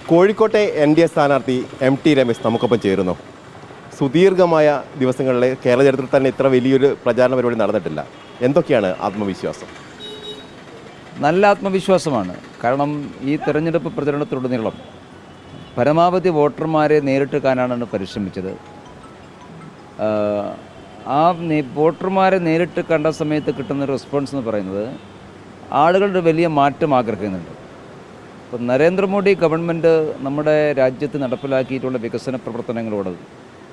കോഴിക്കോട്ടെ NDA സ്ഥാനാർത്ഥി MT Ramesh നമുക്കൊപ്പം ചേരുന്നു. സുദീർഘമായ ദിവസങ്ങളിൽ കേരള ചരിത്രത്തിൽ തന്നെ ഇത്ര വലിയൊരു പ്രചാരണ പരിപാടി നടന്നിട്ടില്ല. എന്തൊക്കെയാണ് ആത്മവിശ്വാസം? നല്ല ആത്മവിശ്വാസമാണ്. കാരണം ഈ തെരഞ്ഞെടുപ്പ് പ്രചരണത്തിലുടനീളം പരമാവധി വോട്ടർമാരെ നേരിട്ട് കാണാനാണ് പരിശ്രമിച്ചത്. ആ വോട്ടർമാരെ നേരിട്ട് കണ്ട സമയത്ത് കിട്ടുന്ന റെസ്പോൺസ് എന്ന് പറയുന്നത് ആളുകളുടെ വലിയ മാറ്റം ആഗ്രഹിക്കുന്നുണ്ട്. ഇപ്പോൾ നരേന്ദ്രമോദി ഗവൺമെൻറ് നമ്മുടെ രാജ്യത്ത് നടപ്പിലാക്കിയിട്ടുള്ള വികസന പ്രവർത്തനങ്ങളോട്,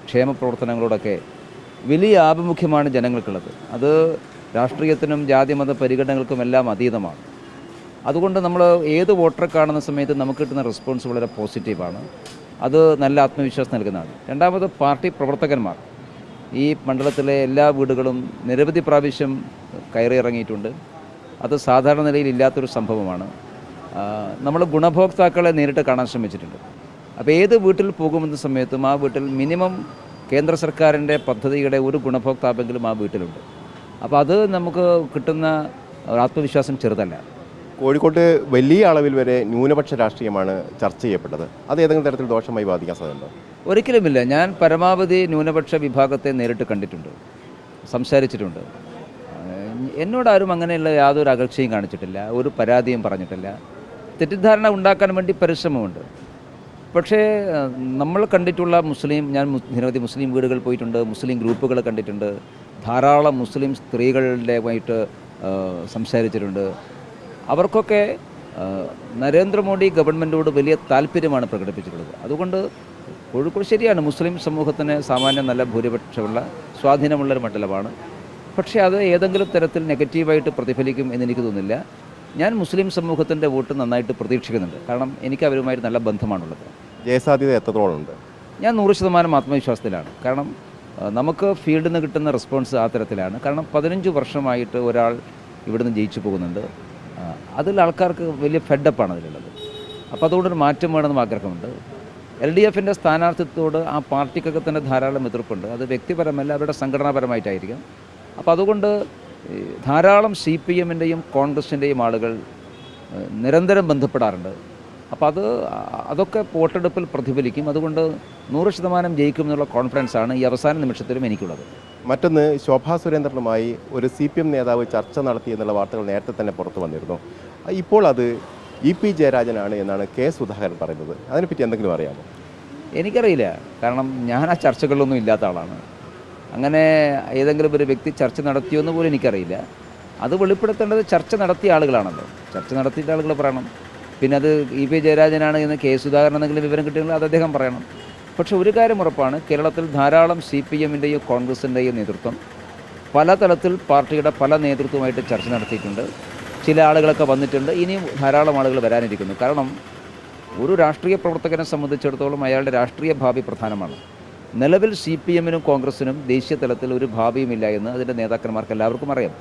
ക്ഷേമ പ്രവർത്തനങ്ങളോടൊക്കെ വലിയ ആഭിമുഖ്യമാണ് ജനങ്ങൾക്കുള്ളത്. അത് രാഷ്ട്രീയത്തിനും ജാതിമത പരിഗണനകൾക്കുമെല്ലാം അതീതമാണ്. അതുകൊണ്ട് നമ്മൾ ഏത് വോട്ടറെ കാണുന്ന സമയത്ത് നമുക്ക് കിട്ടുന്ന റെസ്പോൺസ് വളരെ പോസിറ്റീവാണ്. അത് നല്ല ആത്മവിശ്വാസം നൽകുന്നതാണ്. രണ്ടാമത് പാർട്ടി പ്രവർത്തകന്മാർ ഈ മണ്ഡലത്തിലെ എല്ലാ വീടുകളും നിരവധി പ്രാവശ്യം കയറിയിറങ്ങിയിട്ടുണ്ട്. അത് സാധാരണ നിലയിൽ ഇല്ലാത്തൊരു സംഭവമാണ്. നമ്മൾ ഗുണഭോക്താക്കളെ നേരിട്ട് കാണാൻ ശ്രമിച്ചിട്ടുണ്ട്. അപ്പോൾ ഏത് വീട്ടിൽ പോകുമെന്ന സമയത്തും ആ വീട്ടിൽ മിനിമം കേന്ദ്ര സർക്കാരിൻ്റെ പദ്ധതിയുടെ ഒരു ഗുണഭോക്താവെങ്കിലും ആ വീട്ടിലുണ്ട്. അപ്പോൾ അത് നമുക്ക് കിട്ടുന്ന ആത്മവിശ്വാസം ചെറുതല്ല. കോഴിക്കോട്ട് വലിയ അളവിൽ വരെ ന്യൂനപക്ഷ രാഷ്ട്രീയമാണ് ചർച്ച ചെയ്യപ്പെട്ടത്. അത് ഏതെങ്കിലും തരത്തിൽ ദോഷമായി ബാധിക്കാൻ സാധ്യതയുണ്ടോ? ഒരിക്കലുമില്ല. ഞാൻ പരമാവധി ന്യൂനപക്ഷ വിഭാഗത്തെ നേരിട്ട് കണ്ടിട്ടുണ്ട്, സംസാരിച്ചിട്ടുണ്ട്. എന്നോടാരും അങ്ങനെയുള്ള യാതൊരു അകൽച്ചയും കാണിച്ചിട്ടില്ല, ഒരു പരാതിയും പറഞ്ഞിട്ടില്ല. തെറ്റിദ്ധാരണ ഉണ്ടാക്കാൻ വേണ്ടി പരിശ്രമമുണ്ട്. പക്ഷേ നമ്മൾ കണ്ടിട്ടുള്ള ഞാൻ നിരവധി മുസ്ലിം വീടുകൾ പോയിട്ടുണ്ട്, മുസ്ലിം ഗ്രൂപ്പുകൾ കണ്ടിട്ടുണ്ട്, ധാരാളം മുസ്ലിം സ്ത്രീകളുടെയുമായിട്ട് സംസാരിച്ചിട്ടുണ്ട്. അവർക്കൊക്കെ നരേന്ദ്രമോദി ഗവൺമെൻറ്റോട് വലിയ താല്പര്യമാണ് പ്രകടിപ്പിച്ചിട്ടുള്ളത്. അതുകൊണ്ട് കോഴിക്കോട് ശരിയാണ്, മുസ്ലിം സമൂഹത്തിന് സാമാന്യം നല്ല ഭൂരിപക്ഷമുള്ള സ്വാധീനമുള്ളൊരു മണ്ഡലമാണ്. പക്ഷേ അത് ഏതെങ്കിലും തരത്തിൽ നെഗറ്റീവായിട്ട് പ്രതിഫലിക്കും എന്നെനിക്ക് തോന്നുന്നില്ല. ഞാൻ മുസ്ലിം സമൂഹത്തിൻ്റെ വോട്ട് നന്നായിട്ട് പ്രതീക്ഷിക്കുന്നുണ്ട്. കാരണം എനിക്ക് അവരുമായിട്ട് നല്ല ബന്ധമാണുള്ളത്. ജയസാധ്യത എത്രത്തോളം ഉണ്ട്? ഞാൻ 100% ആത്മവിശ്വാസത്തിലാണ്. കാരണം നമുക്ക് ഫീൽഡിൽ നിന്ന് കിട്ടുന്ന റെസ്പോൺസ് ആ തരത്തിലാണ്. കാരണം 15 വർഷമായിട്ട് ഒരാൾ ഇവിടുന്ന് ജയിച്ചു പോകുന്നുണ്ട്. അതിൽ ആൾക്കാർക്ക് വലിയ ഫെഡപ്പാണ് അതിലുള്ളത്. അപ്പോൾ അതുകൊണ്ടൊരു മാറ്റം വേണമെന്നും ആഗ്രഹമുണ്ട്. LDFൻ്റെ സ്ഥാനാർത്ഥിത്വത്തോട് ആ പാർട്ടിക്കൊക്കെ തന്നെ ധാരാളം എതിർപ്പുണ്ട്. അത് വ്യക്തിപരമല്ല, അവരുടെ സംഘടനാപരമായിട്ടായിരിക്കും. അപ്പോൾ അതുകൊണ്ട് ധാരാളം CPMൻ്റെയും കോൺഗ്രസിൻ്റെയും ആളുകൾ നിരന്തരം ബന്ധപ്പെടാറുണ്ട്. അപ്പോൾ അതൊക്കെ വോട്ടെടുപ്പിൽ പ്രതിഫലിക്കും. അതുകൊണ്ട് 100% ജയിക്കും എന്നുള്ള കോൺഫിഡൻസാണ് ഈ അവസാന നിമിഷത്തിലും എനിക്കുള്ളത്. മറ്റൊന്ന്, ശോഭാ സുരേന്ദ്രനുമായി ഒരു CPM നേതാവ് ചർച്ച നടത്തി എന്നുള്ള വാർത്തകൾ നേരത്തെ തന്നെ പുറത്തു വന്നിരുന്നു. ഇപ്പോൾ അത് EP ജയരാജനാണ് എന്നാണ് K സുധാകരൻ പറയുന്നത്. അതിനെപ്പറ്റി എന്തെങ്കിലും അറിയാമോ? എനിക്കറിയില്ല. കാരണം ഞാൻ ആ ചർച്ചകളിലൊന്നും ഇല്ലാത്ത ആളാണ്. അങ്ങനെ ഏതെങ്കിലും ഒരു വ്യക്തി ചർച്ച നടത്തിയോന്ന് പോലും എനിക്കറിയില്ല. അത് വെളിപ്പെടുത്തേണ്ടത് ചർച്ച നടത്തിയ ആളുകളാണല്ലോ. ചർച്ച നടത്തിയ ആളുകൾ പറയണം. പിന്നെ അത് EP ജയരാജനാണ് എന്ന് K സുധാകരൻ എന്തെങ്കിലും വിവരം കിട്ടിയെങ്കിൽ അത് അദ്ദേഹം പറയണം. പക്ഷേ ഒരു കാര്യം ഉറപ്പാണ്, കേരളത്തിൽ ധാരാളം CPMൻ്റെയും കോൺഗ്രസിൻ്റെയും നേതൃത്വം പല തലത്തിൽ പാർട്ടിയുടെ പല നേതൃത്വമായിട്ട് ചർച്ച നടത്തിയിട്ടുണ്ട്. ചില ആളുകളൊക്കെ വന്നിട്ടുണ്ട്. ഇനിയും ധാരാളം ആളുകൾ വരാനിരിക്കുന്നു. കാരണം ഒരു രാഷ്ട്രീയ പ്രവർത്തകനെ സംബന്ധിച്ചിടത്തോളം അയാളുടെ രാഷ്ട്രീയ ഭാവി പ്രധാനമാണ്. നിലവിൽ CPMനും കോൺഗ്രസിനും ദേശീയ തലത്തിൽ ഒരു ഭാവിയുമില്ല എന്ന് അതിൻ്റെ നേതാക്കന്മാർക്ക് എല്ലാവർക്കും അറിയാം.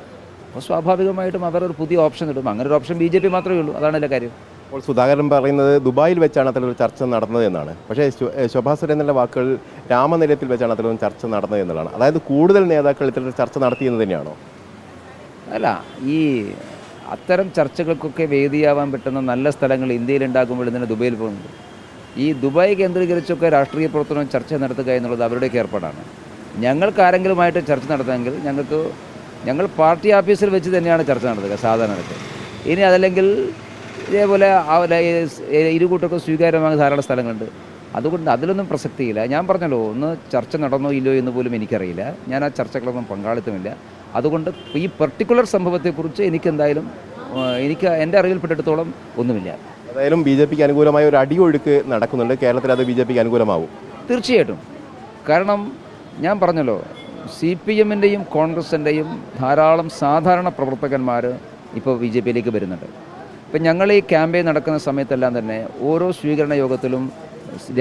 അപ്പോൾ സ്വാഭാവികമായിട്ടും അവർ ഒരു പുതിയ ഓപ്ഷൻ ഇടും. അങ്ങനെ ഒരു ഓപ്ഷൻ BJP മാത്രമേ ഉള്ളൂ. അതാണ് എല്ലാ കാര്യം. അപ്പോൾ സുധാകരൻ പറയുന്നത് ദുബായിൽ വെച്ചാണ് അത്തരമൊരു ചർച്ച നടന്നത് എന്നാണ്. പക്ഷേ ശോഭാ സുരേന്ദ്രൻ്റെ വാക്കുകൾ രാമനിലയത്തിൽ വെച്ചാണ് അത്തരം ചർച്ച നടന്നത് എന്നുള്ളതാണ്. അതായത് കൂടുതൽ നേതാക്കൾ ഇത്തരത്തിൽ ചർച്ച നടത്തിയെന്ന് തന്നെയാണോ? അല്ല, ഈ അത്തരം ചർച്ചകൾക്കൊക്കെ വേദിയാവാൻ പറ്റുന്ന നല്ല സ്ഥലങ്ങൾ ഇന്ത്യയിലുണ്ടാകുമ്പോൾ ഇതിന് ദുബായിൽ പോകുന്നത്. ഈ ദുബായ് കേന്ദ്രീകരിച്ചൊക്കെ രാഷ്ട്രീയ പ്രവർത്തനം ചർച്ച നടത്തുക എന്നുള്ളത് അവരുടെയൊക്കെ ഏർപ്പാടാണ്. ഞങ്ങൾക്ക് ആരെങ്കിലുമായിട്ട് ചർച്ച നടത്തുമെങ്കിൽ ഞങ്ങൾ പാർട്ടി ഓഫീസിൽ വെച്ച് തന്നെയാണ് ചർച്ച നടത്തുക സാധാരണക്ക്. ഇനി അതല്ലെങ്കിൽ ഇതേപോലെ ഇരുകൂട്ടർക്ക് സ്വീകാര്യമായ ധാരാളം സ്ഥലങ്ങളുണ്ട്. അതുകൊണ്ട് അതിലൊന്നും പ്രസക്തിയില്ല. ഞാൻ പറഞ്ഞല്ലോ, ഒന്ന് ചർച്ച നടന്നോ ഇല്ലയോ എന്ന് പോലും എനിക്കറിയില്ല. ഞാൻ ആ ചർച്ചകളൊന്നും പങ്കാളിത്തമില്ല. അതുകൊണ്ട് ഈ പർട്ടിക്കുലർ സംഭവത്തെക്കുറിച്ച് എനിക്ക് എൻ്റെ അറിവിൽപ്പെട്ടിടത്തോളം ഒന്നുമില്ല. ഏതായാലും BJPക്ക് അനുകൂലമായ ഒരു അടിയൊഴുക്ക് നടക്കുന്നുണ്ട്. കേരളത്തിൽ അത് BJPക്ക് അനുകൂലമാവും തീർച്ചയായിട്ടും. കാരണം ഞാൻ പറഞ്ഞല്ലോ, CPMൻ്റെയും കോൺഗ്രസിൻ്റെയും ധാരാളം സാധാരണ പ്രവർത്തകന്മാർ ഇപ്പോൾ BJPയിലേക്ക് വരുന്നുണ്ട്. ഇപ്പം ഞങ്ങൾ ഈ ക്യാമ്പയിൻ നടക്കുന്ന സമയത്തെല്ലാം തന്നെ ഓരോ സ്വീകരണ യോഗത്തിലും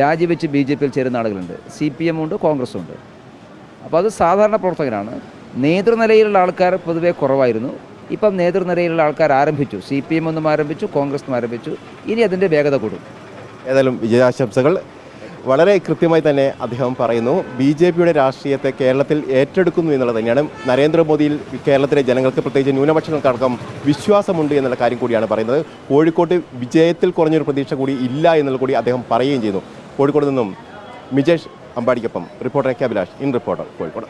രാജിവെച്ച് BJPയിൽ ചേരുന്ന ആളുകളുണ്ട്. CPM ഉണ്ട്, കോൺഗ്രസും ഉണ്ട്. അപ്പോൾ അത് സാധാരണ പ്രവർത്തകരാണ്. നേതൃനിലയിലുള്ള ആൾക്കാർ പൊതുവെ കുറവായിരുന്നു. ഇപ്പം നേതൃനിരയിലുള്ള ആൾക്കാർ ആരംഭിച്ചു. CPM ഒന്നും ആരംഭിച്ചു, കോൺഗ്രസും ആരംഭിച്ചു. ഇനി അതിൻ്റെ വേഗത കൂടും. ഏതായാലും വിജയാശംസകൾ. വളരെ കൃത്യമായി തന്നെ അദ്ദേഹം പറയുന്നു BJPയുടെ രാഷ്ട്രീയത്തെ കേരളത്തിൽ ഏറ്റെടുക്കുന്നു എന്നുള്ളത് തന്നെയാണ്. നരേന്ദ്രമോദിയിൽ കേരളത്തിലെ ജനങ്ങൾക്ക് പ്രത്യേകിച്ച് ന്യൂനപക്ഷങ്ങൾക്കടക്കം വിശ്വാസമുണ്ട് എന്നുള്ള കാര്യം കൂടിയാണ് പറയുന്നത്. കോഴിക്കോട്ട് വിജയത്തിൽ കുറഞ്ഞൊരു പ്രതീക്ഷ കൂടി ഇല്ല എന്നുള്ളത് കൂടി അദ്ദേഹം പറയുകയും ചെയ്യുന്നു. കോഴിക്കോട് നിന്നും മിജേഷ് അമ്പാടിക്കൊപ്പം reporter K Abhilash, in reporter, Kozhikode.